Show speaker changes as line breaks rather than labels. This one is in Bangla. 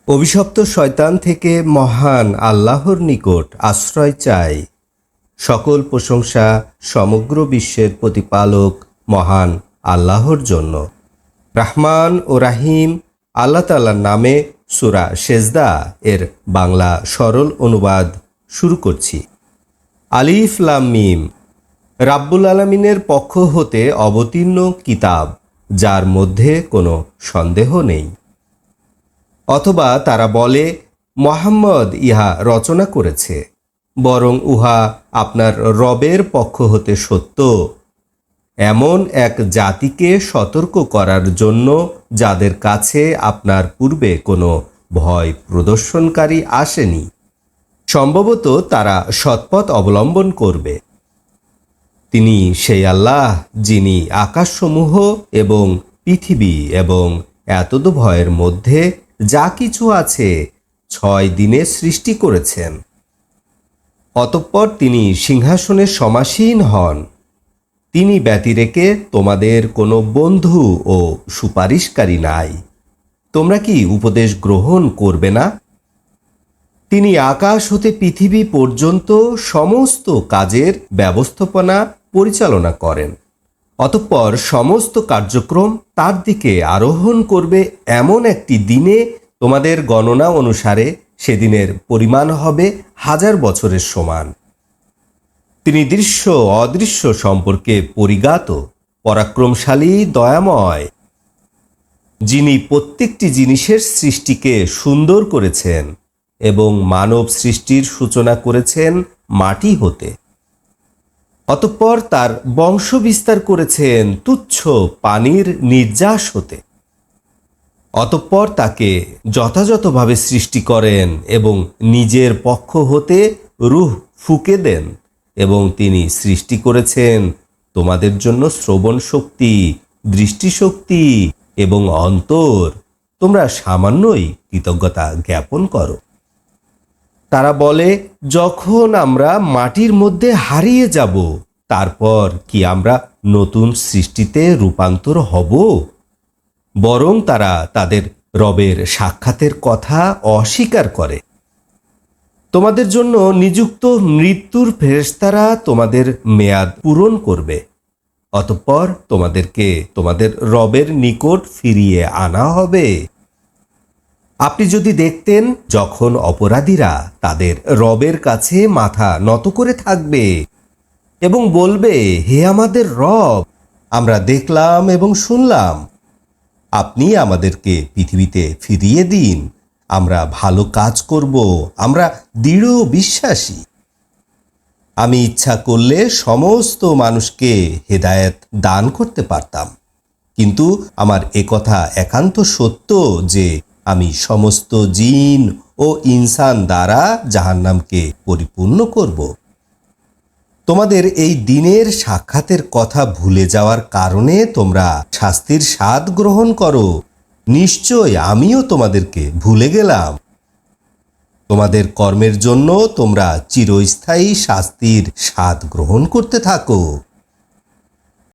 অভিশপ্ত শয়তান থেকে মহান আল্লাহর নিকট আশ্রয় চাই। সকল প্রশংসা সমগ্র বিশ্বের প্রতিপালক মহান আল্লাহর জন্য। রহমান ও রাহিম আল্লাহ তাআলার নামে সূরা সেজদা এর বাংলা সরল অনুবাদ শুরু করছি। আলিফ লাম মিম। রাব্বুল আলামিনের পক্ষ হতে অবতীর্ণ কিতাব, যার মধ্যে কোনো সন্দেহ নেই। অথবা তারা বলে, মুহাম্মদ ইহা রচনা করেছে, বরং উহা আপনার রবের পক্ষ হতে সত্য, এমন এক জাতিকে সতর্ক করার জন্য যাদের কাছে আপনার পূর্বে কোনো ভয় প্রদর্শনকারী আসেনি। সম্ভবত তারা সৎপথ অবলম্বন করবে। তিনি সেই আল্লাহ, যিনি আকাশসমূহ এবং পৃথিবী এবং এতদ ভয়ের মধ্যে যা কিছু আছে 6 দিনে সৃষ্টি করেছেন। অতঃপর তিনি সিংহাসনে সমাসীন হন। তিনি ব্যতিরেকে তোমাদের কোনো বন্ধু ও সুপারিশকারী নাই। তোমরা কি উপদেশ গ্রহণ করবে না? তিনি আকাশ হতে পৃথিবী পর্যন্ত সমস্ত কাজের ব্যবস্থাপনা পরিচালনা করেন। অতঃপর সমস্ত কার্যক্রম তার দিকে আরোহণ করবে এমন একটি দিনে তোমাদের গণনা অনুসারে সেদিনের পরিমাণ হবে 1000 বছরের সমান। তিনি দৃশ্য অদৃশ্য সম্পর্কে পরিজ্ঞাত, পরাক্রমশালী, দয়াময়, যিনি প্রত্যেকটি জিনিসের সৃষ্টিকে সুন্দর করেছেন এবং মানব সৃষ্টির সূচনা করেছেন মাটি হতে। অতঃপর তার বংশ বিস্তার করেছেন তুচ্ছ পানির নির্যাস হতে। অতঃপর তাকে যথাযথভাবে সৃষ্টি করেন এবং নিজের পক্ষ হতে রূহ ফুঁকে দেন, এবং তিনি সৃষ্টি করেছেন তোমাদের জন্য শ্রবণ শক্তি, দৃষ্টিশক্তি এবং অন্তর। তোমরা সামান্যই কৃতজ্ঞতা জ্ঞাপন করো। তারা বলে, যখন আমরা মাটির মধ্যে হারিয়ে যাব, তারপর কি আমরা নতুন সৃষ্টিতে রূপান্তর হব? বরং তারা তাদের রবের সাক্ষাতের কথা অস্বীকার করে। তোমাদের জন্য নিযুক্ত মৃত্যুর ফেরেশতারা তোমাদের মেয়াদ পূরণ করবে। অতঃপর তোমাদেরকে তোমাদের রবের নিকট ফিরিয়ে আনা হবে। আপনি যদি দেখতেন যখন অপরাধীরা তাদের রবের কাছে মাথা নত করে থাকবে এবং বলবে, হে আমাদের রব, আমরা দেখলাম এবং শুনলাম, আপনি আমাদেরকে পৃথিবীতে ফিরিয়ে দিন, আমরা ভালো কাজ করব, আমরা দৃঢ় বিশ্বাসী। আমি ইচ্ছা করলে সমস্ত মানুষকে হেদায়েত দান করতে পারতাম, কিন্তু আমার একথা একান্ত সত্য যে আমি সমস্ত জিন ও ইনসান দ্বারা জাহান্নামকে পরিপূর্ণ করব। তোমাদের এই দিনের সাক্ষাতের কথা ভুলে যাওয়ার কারণে তোমরা শাস্তির স্বাদ গ্রহণ করো। নিশ্চয় আমিও তোমাদেরকে ভুলে গেলাম। তোমাদের কর্মের জন্য তোমরা চিরস্থায়ী শাস্তির স্বাদ গ্রহণ করতে থাকো।